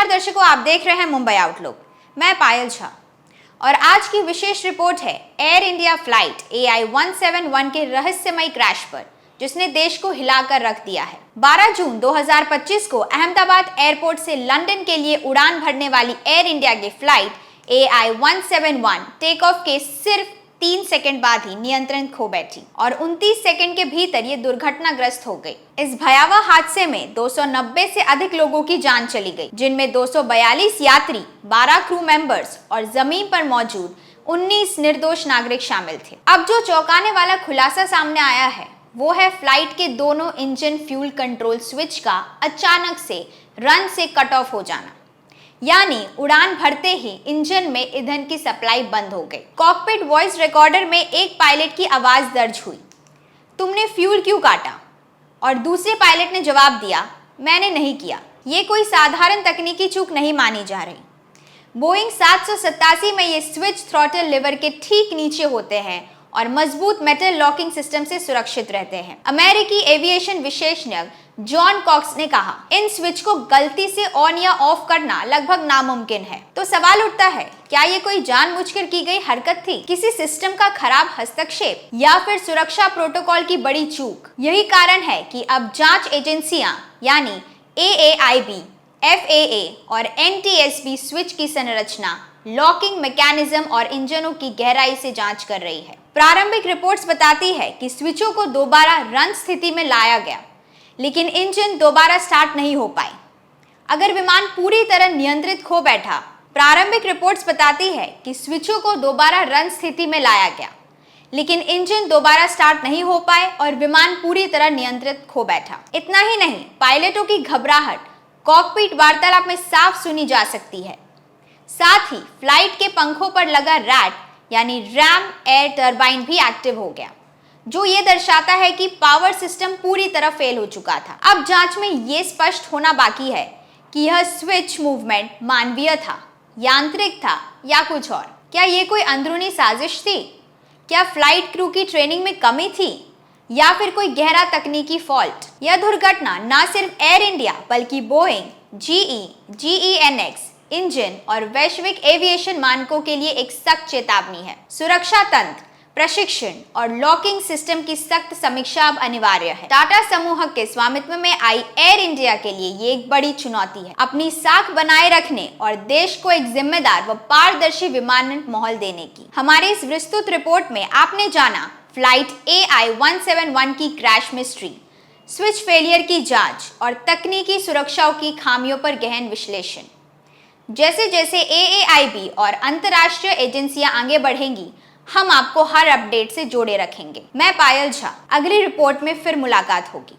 नमस्कार दर्शकों, आप देख रहे हैं मुंबई आउटलुक। मैं पायल झा और आज की विशेष रिपोर्ट है एयर इंडिया फ्लाइट AI-171 के रहस्यमयी क्रैश पर, जिसने देश को हिलाकर रख दिया है। 12 जून 2025 को अहमदाबाद एयरपोर्ट से लंदन के लिए उड़ान भरने वाली एयर इंडिया की फ्लाइट AI-171 टेक ऑफ के सिर्फ 3 सेकंड बाद ही नियंत्रण खो बैठी और 29 सेकंड के भीतर ये दुर्घटनाग्रस्त हो गई। इस भयावह हादसे में 290 से अधिक लोगों की जान चली गई, जिनमें 242 यात्री, 12 क्रू मेंबर्स और जमीन पर मौजूद 19 निर्दोष नागरिक शामिल थे। अब जो चौंकाने वाला खुलासा सामने आया है वो है फ्लाइट के दोनों इंजन फ्यूल कंट्रोल स्विच का अचानक से रन से कट ऑफ हो जाना, यानी उड़ान भरते ही इंजन में ईंधन की सप्लाई बंद हो गई। कॉकपिट वॉइस रिकॉर्डर में एक पायलट की आवाज दर्ज हुई, तुमने फ्यूल क्यों काटा? और दूसरे पायलट ने जवाब दिया, मैंने नहीं किया। ये कोई साधारण तकनीकी चूक नहीं मानी जा रही। बोइंग 787 में ये स्विच थ्रॉटल लिवर के ठीक नीचे होते हैं और मजबूत मेटल लॉकिंग सिस्टम से सुरक्षित रहते हैं। अमेरिकी एविएशन विशेषज्ञ जॉन कॉक्स ने कहा, इन स्विच को गलती से ऑन या ऑफ करना लगभग नामुमकिन है। तो सवाल उठता है, क्या ये कोई जानबूझकर की गई हरकत थी, किसी सिस्टम का खराब हस्तक्षेप, या फिर सुरक्षा प्रोटोकॉल की बड़ी चूक? यही कारण है कि अब जांच एजेंसियां यानी AAIB, FAA और NTSB स्विच की संरचना, लॉकिंग मैकेनिज्म और इंजनों की गहराई से जांच कर रही है। प्रारंभिक रिपोर्ट्स बताती है कि स्विचों को दोबारा रन स्थिति में लाया गया, लेकिन इंजन दोबारा स्टार्ट नहीं हो पाए। अगर विमान पूरी तरह नियंत्रित खो बैठा, प्रारंभिक रिपोर्ट्स बताती है कि स्विचों को दोबारा रन स्थिति में लाया गया, लेकिन इंजन दोबारा स्टार्ट नहीं हो पाए और विमान पूरी तरह नियंत्रित खो बैठा। इतना ही नहीं, पायलटों की घबराहट कॉकपिट वार्तालाप में साफ सुनी जा सकती है। साथ ही फ्लाइट के पंखों पर लगा रैट यानी रैम एयर टरबाइन भी एक्टिव हो गया, जो ये दर्शाता है कि पावर सिस्टम पूरी तरह फेल हो चुका था। अब जांच में ये स्पष्ट होना बाकी है कि यह स्विच मूवमेंट मानवीय था, यांत्रिक था या कुछ और। क्या ये कोई अंदरूनी साजिश थी? क्या फ्लाइट क्रू की ट्रेनिंग में कमी थी या फिर कोई गहरा तकनीकी फॉल्ट? यह दुर्घटना न सिर्फ एयर इंडिया बल्कि बोइंग, GE, GEnx इंजन और वैश्विक एविएशन मानकों के लिए एक सख्त चेतावनी है। सुरक्षा तंत्र, प्रशिक्षण और लॉकिंग सिस्टम की सख्त समीक्षा अब अनिवार्य है। टाटा समूह के स्वामित्व में आई एयर इंडिया के लिए ये एक बड़ी चुनौती है, अपनी साख बनाए रखने और देश को एक जिम्मेदार व पारदर्शी विमानन माहौल देने की। हमारी इस विस्तृत रिपोर्ट में आपने जाना फ्लाइट AI-171 की क्रैश मिस्ट्री, स्विच फेलियर की जांच और तकनीकी सुरक्षाओं की खामियों पर गहन विश्लेषण। जैसे जैसे AAIB और अंतर्राष्ट्रीय एजेंसियां आगे बढ़ेंगी, हम आपको हर अपडेट से जोड़े रखेंगे। मैं पायल झा, अगली रिपोर्ट में फिर मुलाकात होगी।